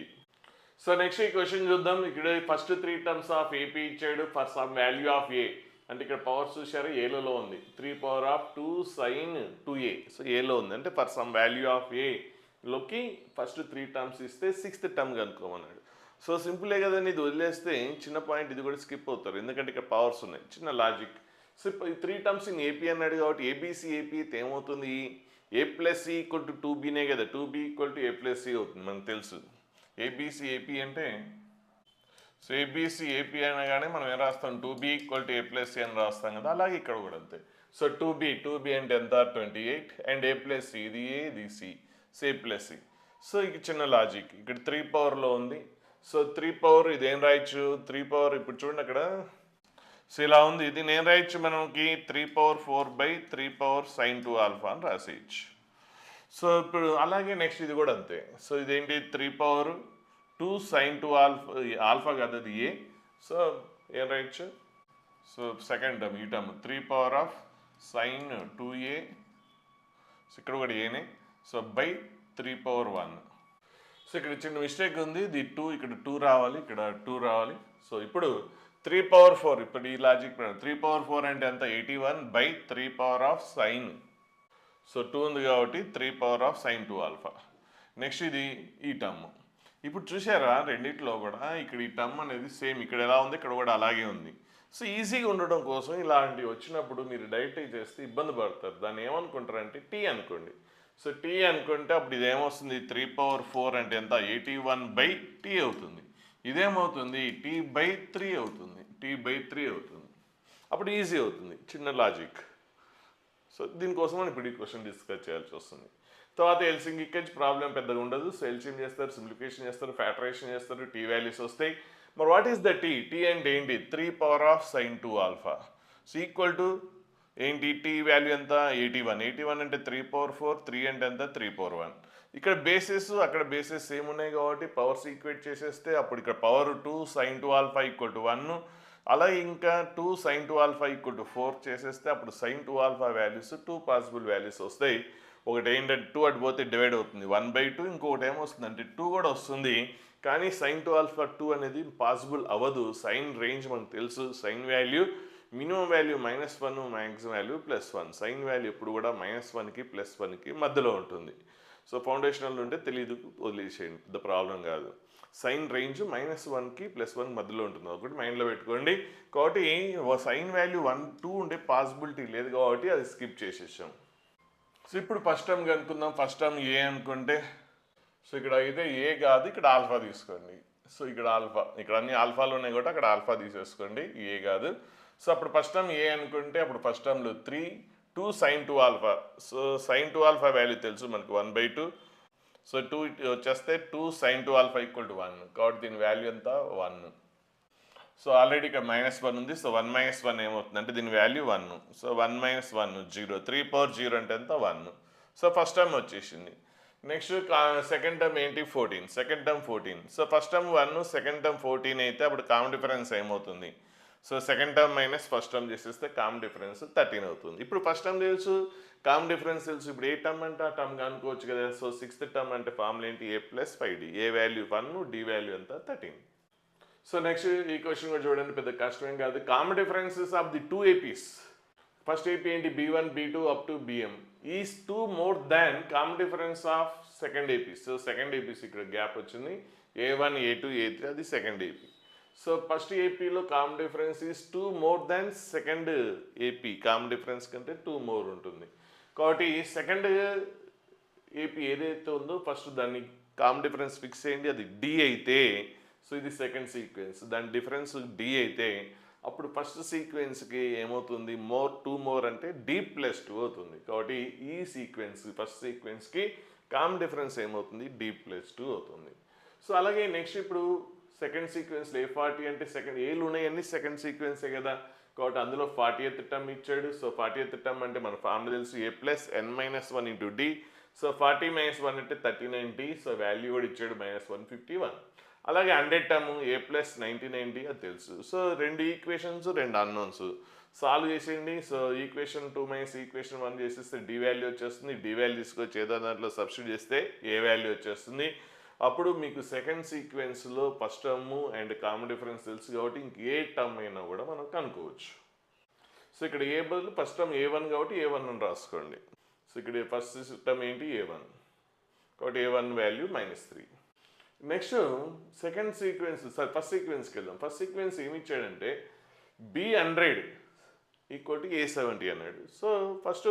సో నెక్స్ట్ ఈ క్వశ్చన్ చూద్దాం. ఇక్కడ ఫస్ట్ 3 టర్మ్స్ ఆఫ్ ఏపీ ఇచ్చాడు for some value of a. అంటే ఇక్కడ పవర్స్ చూసారు ఏలో ఉంది 3 power of 2 sin 2a. So ఏలో ఉంది అంటే ఫర్ సమ్ వాల్యూ ఆఫ్ ఏలోకి ఫస్ట్ 3 టర్మ్స్ ఇస్తే 6th టర్మ్ కనుక్కోమన్నాడు. సో సింపులే కదండి, ఇది వదిలేస్తే చిన్న పాయింట్ ఇది కూడా స్కిప్ అవుతారు ఎందుకంటే ఇక్కడ పవర్స్ ఉన్నాయి. చిన్న logic. So 3 terms in AP అన్నాడు కాబట్టి ఏబీసీ ఏపీ అయితే ఏమవుతుంది, A plus C equal to 2bనే కదా, 2b equal to A plus C అవుతుంది మనకు తెలుసు. ఏబీసీ ఏపీ అంటే సో ఏబీసీ ఏపీ అనగానే మనం ఏం రాస్తాం, 2b equal to A plus C అని రాస్తాం కదా, అలాగే ఇక్కడ కూడా అంతే. సో 2b అంటే ఎంత 28 అండ్ ఏ ప్లస్ సి, ఇది ఏ ఇది సి, ఏ ప్లస్ సి. సో ఇది చిన్న లాజిక్. ఇక్కడ 3 పవర్లో ఉంది. సో 3 పవర్ ఇది ఏం రాయొచ్చు, 3 పవర్ ఇప్పుడు చూడండి అక్కడ సో ఇలా ఉంది. ఇది నేను రాయొచ్చు మనకి 3 పవర్ 4/3 పవర్ sin 2 ఆల్ఫా అని రాసేయచ్చు. సో ఇప్పుడు అలాగే నెక్స్ట్ ఇది కూడా అంతే. సో ఇదేంటి 3 పవర్ 2 sin 2 ఆల్ఫా, ఆల్ఫా కాదు అది ఏ. సో ఏం రాయొచ్చు, సో సెకండ్ టర్మ్ ఈ term 3 power of sin 2a. So ఇక్కడ కూడా ఏనే. So by 3 power 1. సో ఇక్కడ చిన్న మిస్టేక్ ఉంది, ఇది 2 ఇక్కడ 2 రావాలి, ఇక్కడ 2 రావాలి. సో ఇప్పుడు 3 పవర్ 4 ఇప్పుడు ఈ లాజిక్ 3 పవర్ 4 అంటే ఎంత 81/3 పవర్ ఆఫ్ sin. సో 2 ఉంది కాబట్టి 3 power of sin 2 alpha. Next ఇది ఈ టర్మ్. ఇప్పుడు చూసారా రెండిట్లో కూడా ఇక్కడ ఈ టర్మ్ అనేది సేమ్, ఇక్కడ ఎలా ఉంది ఇక్కడ కూడా అలాగే ఉంది. సో ఈజీగా ఉండడం కోసం ఇలాంటివి వచ్చినప్పుడు మీరు డైరెక్ట్ చేస్తే ఇబ్బంది పడతారు. దాన్ని ఏమనుకుంటారంటే టీ అనుకోండి. సో టీ అనుకుంటే అప్పుడు ఇది ఏమొస్తుంది 3 పవర్ 4 అంటే ఎంత 81/t అవుతుంది. ఇదేమవుతుంది t/3 అవుతుంది, t/3 అవుతుంది. అప్పుడు ఈజీ అవుతుంది, చిన్న లాజిక్. సో దీనికోసం మనం ఇప్పుడు ఈ క్వశ్చన్ డిస్కస్ చేయాల్సి వస్తుంది. తర్వాత ఎల్సింగ్ ఇక్కడి ప్రాబ్లం పెద్దగా ఉండదు. సో ఎల్సిఎం చేస్తారు, సింప్లిఫికేషన్ చేస్తారు, ఫ్యాక్టరైజేషన్ చేస్తారు, టీ వాల్యూస్ వస్తాయి. మరి what is the T, T అంటే ఏంటి 3 power of sin 2 alpha. So equal to ఏంటి టీ వాల్యూ ఎంత 81 అంటే 3 పవర్ 4, 3 అంటే ఎంత 3 పవర్ 1. ఇక్కడ బేసెస్ అక్కడ బేసెస్ సేమ్ ఉన్నాయి కాబట్టి పవర్స్ ఈక్వేట్ చేసేస్తే అప్పుడు ఇక్కడ power 2 sin 2 alpha equal to 1, అలా ఇంకా 2 sin 2 ఆల్ఫా ఈక్వల్ టు 4 చేసేస్తే అప్పుడు sin 2 alpha values 2 possible values వస్తాయి. ఒకటి ఏంటంటే 2 అటు పోతే డివైడ్ అవుతుంది 1/2, ఇంకొకటి ఏమొస్తుంది అంటే 2 కూడా వస్తుంది. కానీ sin 2 ఆల్ఫా 2 అనేది పాసిబుల్ అవ్వదు. సైన్ రేంజ్ మనకు తెలుసు, sign value minimum value -1, maximum value +1. Sign value ఎప్పుడు కూడా -1కి +1కి మధ్యలో ఉంటుంది. సో ఫౌండేషనల్ ఉంటే తెలియదు వదిలేసేయండి, పెద్ద ప్రాబ్లం కాదు. సైన్ రేంజ్ -1కి +1 మధ్యలో ఉంటుంది, ఒకటి మైండ్లో పెట్టుకోండి. కాబట్టి సైన్ వాల్యూ 1, 2 ఉండే పాసిబిలిటీ లేదు కాబట్టి అది స్కిప్ చేసేసాం. సో ఇప్పుడు ఫస్ట్ టర్మ్ కనుక్కుందాం. ఫస్ట్ టర్మ్ ఏ అనుకుంటే సో ఇక్కడ అయితే ఏ కాదు, ఇక్కడ ఆల్ఫా తీసుకోండి. సో ఇక్కడ ఆల్ఫా, ఇక్కడ అన్ని ఆల్ఫాలు ఉన్నాయి కాబట్టి అక్కడ ఆల్ఫా తీసేసుకోండి, ఏ కాదు. సో అప్పుడు ఫస్ట్ టర్మ్ ఏ అనుకుంటే అప్పుడు ఫస్ట్ టర్మ్లో 2 sin 2 alpha. So sin 2 alpha value తెలుసు మనకు 1/2. సో 2 వచ్చేస్తే 2 sin 2 ఆల్ఫా ఈక్వల్ టు 1 కాబట్టి దీని వాల్యూ ఎంత 1. సో ఆల్రెడీ ఇక్కడ -1 ఉంది. సో 1 - 1 ఏమవుతుంది అంటే దీని వాల్యూ 1. సో 1 - 1 0, 3 పవర్ 0 అంటే ఎంత 1. సో ఫస్ట్ టర్మ్ వచ్చేసింది. నెక్స్ట్ సెకండ్ టర్మ్ ఏంటి 14, second term 14. So first term 1, second term 14 అయితే అప్పుడు కామన్ డిఫరెన్స్ ఏమవుతుంది, so second term minus first term చేసేస్తే కామన్ డిఫరెన్స్ 13 అవుతుంది. ఇప్పుడు ఫస్ట్ టర్మ్ తెలుసు, కామన్ డిఫరెన్స్ తెలుసు, ఇప్పుడు ఏ టర్మ్ అంటే ఆ టర్మ్ కనుక్కోవచ్చు కదా. సో 6th టర్మ్ అంటే ఫార్ములా ఏంటి a+5d, ఏ వాల్యూ 1, d వాల్యూ ఎంత 13. సో నెక్స్ట్ ఈ క్వశ్చన్ కూడా చూడండి, పెద్ద కష్టమేం కాదు. Common differences of the 2 APs. First AP ఏంటి b1, b2 up to bm is 2 more than common difference of second AP. So second APIs ఇక్కడ గ్యాప్ వచ్చింది, a1, a2, a3 అది సెకండ్ ఏపీ. సో ఫస్ట్ ఏపీలో common difference is 2 more than second AP, common difference కంటే 2 more ఉంటుంది. కాబట్టి second AP ఏదైతే ఉందో first దాన్ని కామన్ డిఫరెన్స్ ఫిక్స్ చేయండి, అది d అయితే సో ఇది సెకండ్ సీక్వెన్స్, దాని డిఫరెన్స్ d అయితే అప్పుడు ఫస్ట్ సీక్వెన్స్కి ఏమవుతుంది 2 మోర్ అంటే d+2 అవుతుంది. కాబట్టి ఈ సీక్వెన్స్ ఫస్ట్ సీక్వెన్స్కి కామన్ డిఫరెన్స్ ఏమవుతుంది d+2 అవుతుంది. సో అలాగే నెక్స్ట్ ఇప్పుడు సెకండ్ సీక్వెన్స్లో A40 అంటే సెకండ్ ఏలు ఉన్నాయన్నీ సెకండ్ సీక్వెన్సే కదా, కాబట్టి అందులో 40th టర్మ్ ఇచ్చాడు. సో 40th టర్మ్ అంటే మన ఫార్ములా తెలుసు a+n-1 × d. సో 40 - 1 అంటే 39d. సో వాల్యూ కూడా ఇచ్చాడు -151. అలాగే 100 టర్మ్ a+99d అది తెలుసు. సో రెండు ఈక్వేషన్స్, రెండు అన్నోన్స్ సాల్వ్ చేసేయండి. సో ఈక్వేషన్ 2 - ఈక్వేషన్ 1 చేసేస్తే d వాల్యూ వచ్చేస్తుంది, d వాల్యూ తీసుకొచ్చి ఏదో దాంట్లో సబ్స్టిట్యూట్ చేస్తే a వాల్యూ వచ్చేస్తుంది. అప్పుడు మీకు సెకండ్ సీక్వెన్స్లో first term and common difference తెలుసు కాబట్టి ఇంక ఏ టర్మ్ అయినా కూడా మనం కనుక్కోవచ్చు. సో ఇక్కడ ఏ బదులు ఫస్ట్ టర్మ్ A1 కాబట్టి A1 అని రాసుకోండి. సో ఇక్కడ ఫస్ట్ టర్మ్ ఏంటి A1 కాబట్టి A1 value -3. Next second sequence first సీక్వెన్స్కి వెళ్దాం. ఫస్ట్ సీక్వెన్స్ ఏమి ఇచ్చాడంటే B100 = A70 అన్నాడు. సో ఫస్ట్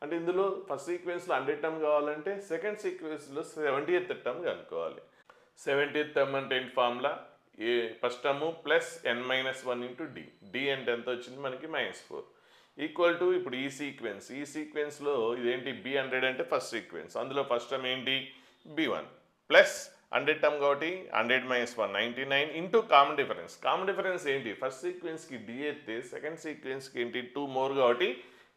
అంటే ఇందులో ఫస్ట్ సీక్వెన్స్లో 100 టర్మ్ కావాలంటే సెకండ్ సీక్వెన్స్లో 70th టర్మ్ కనుక్కోవాలి. 70th టర్మ్ అంటే ఏంటి formula first term plus n-1 into D. D అంటే ఎంత వచ్చింది మనకి -4 ఈక్వల్ టు ఇప్పుడు ఈ సీక్వెన్స్లో ఇదేంటి B100 అంటే ఫస్ట్ సీక్వెన్స్, అందులో ఫస్ట్ టర్మ్ ఏంటి B1 ప్లస్ 100 టర్మ్ కాబట్టి 100 - 1 99 ఇంటూ కామన్ డిఫరెన్స్ ఏంటి ఫస్ట్ సీక్వెన్స్కి డి అయితే సెకండ్ సీక్వెన్స్కి ఏంటి 2 మోర్ కాబట్టి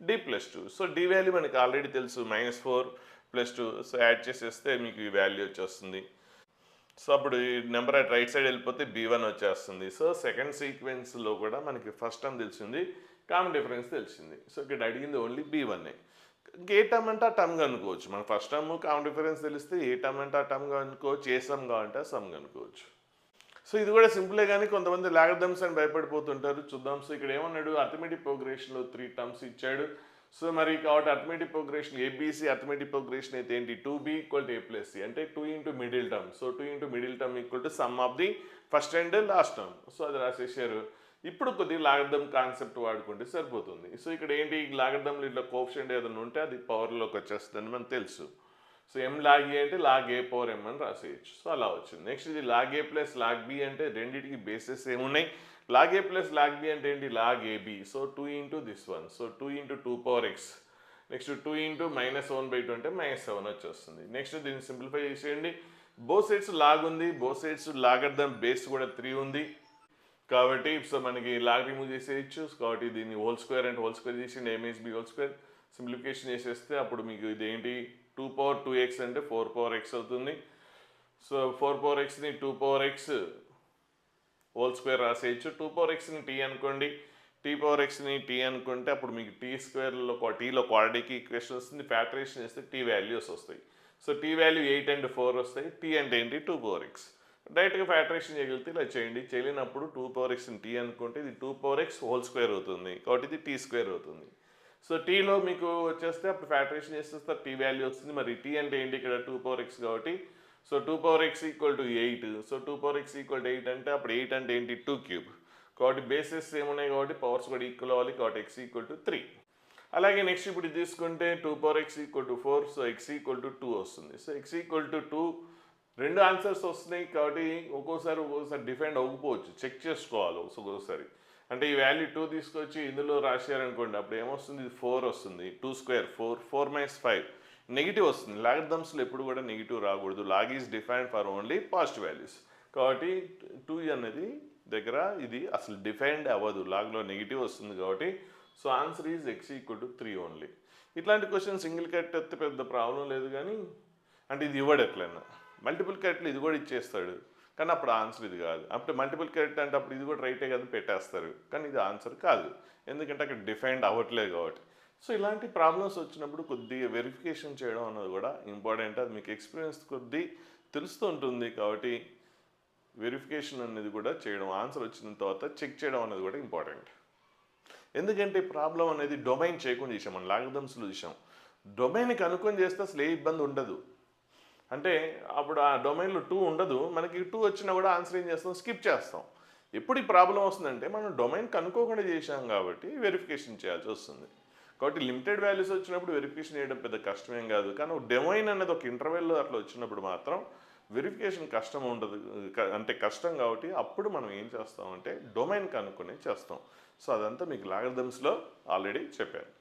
D+2. సో డి వాల్యూ మనకి ఆల్రెడీ తెలుసు -4 + 2. సో యాడ్ చేసేస్తే మీకు ఈ వాల్యూ వచ్చేస్తుంది. సో అప్పుడు ఈ నెంబర్ అట్ రైట్ సైడ్ వెళ్ళిపోతే B1 వచ్చేస్తుంది. సో సెకండ్ సీక్వెన్స్లో కూడా మనకి ఫస్ట్ టర్మ్ తెలిసింది, కామన్ డిఫరెన్స్ తెలిసింది. సో ఇక్కడ అడిగింది ఓన్లీ B1. ఏ టర్మ్ అంటే ఆ టర్మ్ కనుక్కోవచ్చు. మన ఫస్ట్ టర్మ్ కామన్ డిఫరెన్స్ తెలిస్తే ఏ టర్మ్ అంటే ఆ టర్మ్ కనుక్కోవచ్చు, ఏ సమ్ కావాలంటే ఆ సమ్ కనుక్కోవచ్చు. సో ఇది కూడా సింపులే కానీ కొంతమంది లాగరిథమ్స్ అని భయపడిపోతుంటారు. చూద్దాం. సో ఇక్కడ ఏమన్నాడు అర్థమెటిక్ ప్రోగ్రెషన్లో 3 టర్మ్స్ ఇచ్చాడు. సో మరి కాబట్టి arithmetic progression ABC arithmetic progression అయితే ఏంటి 2B = A+C అంటే 2 into middle term. So 2 into middle term equal to some of the first and last term. So అది రాసేసారు. ఇప్పుడు కొద్దిగా లాగరిథమ్ కాన్సెప్ట్ వాడుకుంటే సరిపోతుంది. సో ఇక్కడ ఏంటి లాగరిథంలో ఇట్లా కోఎఫిషియంట్ ఏదైనా ఉంటే అది పవర్లోకి వచ్చేస్తుందని మనకు తెలుసు. సో m log A అంటే log A పవర్ m అని రాసేయచ్చు. సో అలా వచ్చింది. నెక్స్ట్ ఇది log A plus log B అంటే రెండింటికి బేసెస్ ఏమున్నాయి. log A plus log B అంటే ఏంటి log AB. So 2 into this one. So 2 into 2 power x. Next 2 into -1/2 అంటే -7 వచ్చేస్తుంది. నెక్స్ట్ దీన్ని సింప్లిఫై చేసేయండి. బోత్ సైడ్స్ లాగ్ ఉంది, బోత్ సైడ్స్ లాగరిథం బేస్ కూడా 3 ఉంది కాబట్టి సో మనకి లాగ్ రిమూవ్ చేసేయచ్చు. కాబట్టి దీన్ని హోల్ స్క్వేర్ అంటే హోల్ స్క్వేర్ చేసేయండి, a-b² సింప్లిఫికేషన్ చేసేస్తే అప్పుడు మీకు ఇదేంటి 2 పవర్ 2x అంటే 4 పవర్ x అవుతుంది. సో 4 పవర్ xని 2 పవర్ x హోల్ స్క్వేర్ రాసేయచ్చు. 2 పవర్ xని t అనుకోండి, t పవర్ xని t అనుకుంటే అప్పుడు మీకు టీలో క్వాడ్రాటిక్ ఈక్వేషన్ వస్తుంది. ఫ్యాక్టరేషన్ చేస్తే t వాల్యూస్ వస్తాయి. సో t వాల్యూ 8 and 4 వస్తాయి. t అంటే ఏంటి 2 పవర్ x. డైరెక్ట్గా ఫ్యాక్టరేషన్ చేయగలిగితే ఇలా చేయండి. చేయలేనప్పుడు 2 పవర్ xని t అనుకుంటే ఇది 2 పవర్ x హోల్ స్క్వేర్ అవుతుంది కాబట్టి ఇది t² అవుతుంది. సో టీలో మీకు వచ్చేస్తే అప్పుడు ఫ్యాక్టరేషన్ చేసేస్తే టీ వాల్యూ వస్తుంది. మరి టీ అంటే ఏంటి ఇక్కడ 2 పవర్ x కాబట్టి so 2 power x = 8. So 2 power x = 8 అంటే అప్పుడు 8 అంటే ఏంటి 2³ కాబట్టి బేసెస్ ఏమున్నాయి కాబట్టి పవర్స్ కూడా ఈక్వల్ అవ్వాలి కాబట్టి x = 3. అలాగే నెక్స్ట్ ఇప్పుడు తీసుకుంటే 2 పవర్ x = 4. సో x = 2 వస్తుంది. సో x = 2 రెండు ఆన్సర్స్ వస్తున్నాయి కాబట్టి ఒక్కోసారి డిఫైండ్ అవ్వకపోవచ్చు, చెక్ చేసుకోవాలి ఒక్కోసారి. అంటే ఈ వాల్యూ 2 తీసుకొచ్చి ఇందులో రాశారనుకోండి అప్పుడు ఏమొస్తుంది 4 వస్తుంది. 2² 4 - 5 నెగిటివ్ వస్తుంది. లాగరిథమ్స్లో ఎప్పుడు కూడా నెగిటివ్ రాకూడదు. Log is defined for only positive values కాబట్టి 2 అనేది దగ్గర ఇది అసలు డిఫైన్డ్ అవ్వదు, లాగ్లో నెగిటివ్ వస్తుంది కాబట్టి so answer is x = 3 only. ఇట్లాంటి క్వశ్చన్ సింగిల్ కట్ అయితే పెద్ద ప్రాబ్లం లేదు కానీ అంటే ఇది ఇవ్వడు ఎట్లయినా. మల్టిపుల్ కరెక్ట్లు ఇది కూడా ఇచ్చేస్తాడు కానీ అప్పుడు ఆన్సర్ ఇది కాదు. అప్పుడు మల్టిపుల్ కరెక్ట్ అంటే అప్పుడు ఇది కూడా రైటే కదా పెట్టేస్తారు కానీ ఇది ఆన్సర్ కాదు ఎందుకంటే అక్కడ డిఫైన్డ్ అవ్వట్లేదు కాబట్టి. సో ఇలాంటి ప్రాబ్లమ్స్ వచ్చినప్పుడు కొద్దిగా వెరిఫికేషన్ చేయడం అన్నది కూడా ఇంపార్టెంట్. అది మీకు ఎక్స్పీరియన్స్ కొద్దీ తెలుస్తూ ఉంటుంది కాబట్టి వెరిఫికేషన్ అనేది కూడా చేయడం, ఆన్సర్ వచ్చిన తర్వాత చెక్ చేయడం అనేది కూడా ఇంపార్టెంట్. ఎందుకంటే ప్రాబ్లం అనేది డొమైన్ చేయకుండా చేసాం, మనం లాగరిథమ్స్లో చూసాం. డొమైన్కి అనుకొని చేస్తే అసలు ఏ ఇబ్బంది ఉండదు. అంటే అప్పుడు ఆ డొమైన్లో 2 ఉండదు, మనకి 2 వచ్చినా కూడా ఆన్సర్ ఏం చేస్తాం స్కిప్ చేస్తాం. ఎప్పుడు ఈ ప్రాబ్లం వస్తుందంటే మనం డొమైన్ కనుక్కోకుండా చేసాం కాబట్టి వెరిఫికేషన్ చేయాల్సి వస్తుంది. కాబట్టి లిమిటెడ్ వాల్యూస్ వచ్చినప్పుడు వెరిఫికేషన్ చేయడం పెద్ద కష్టమేం కాదు. కానీ డొమైన్ అనేది ఒక ఇంటర్వెల్లో అట్లా వచ్చినప్పుడు మాత్రం వెరిఫికేషన్ కష్టం ఉండదు, అంటే కష్టం కాబట్టి అప్పుడు మనం ఏం చేస్తామంటే డొమైన్ కనుక్కొని చేస్తాం. సో అదంతా మీకు లాగరిథమ్స్లో ఆల్రెడీ చెప్పాను.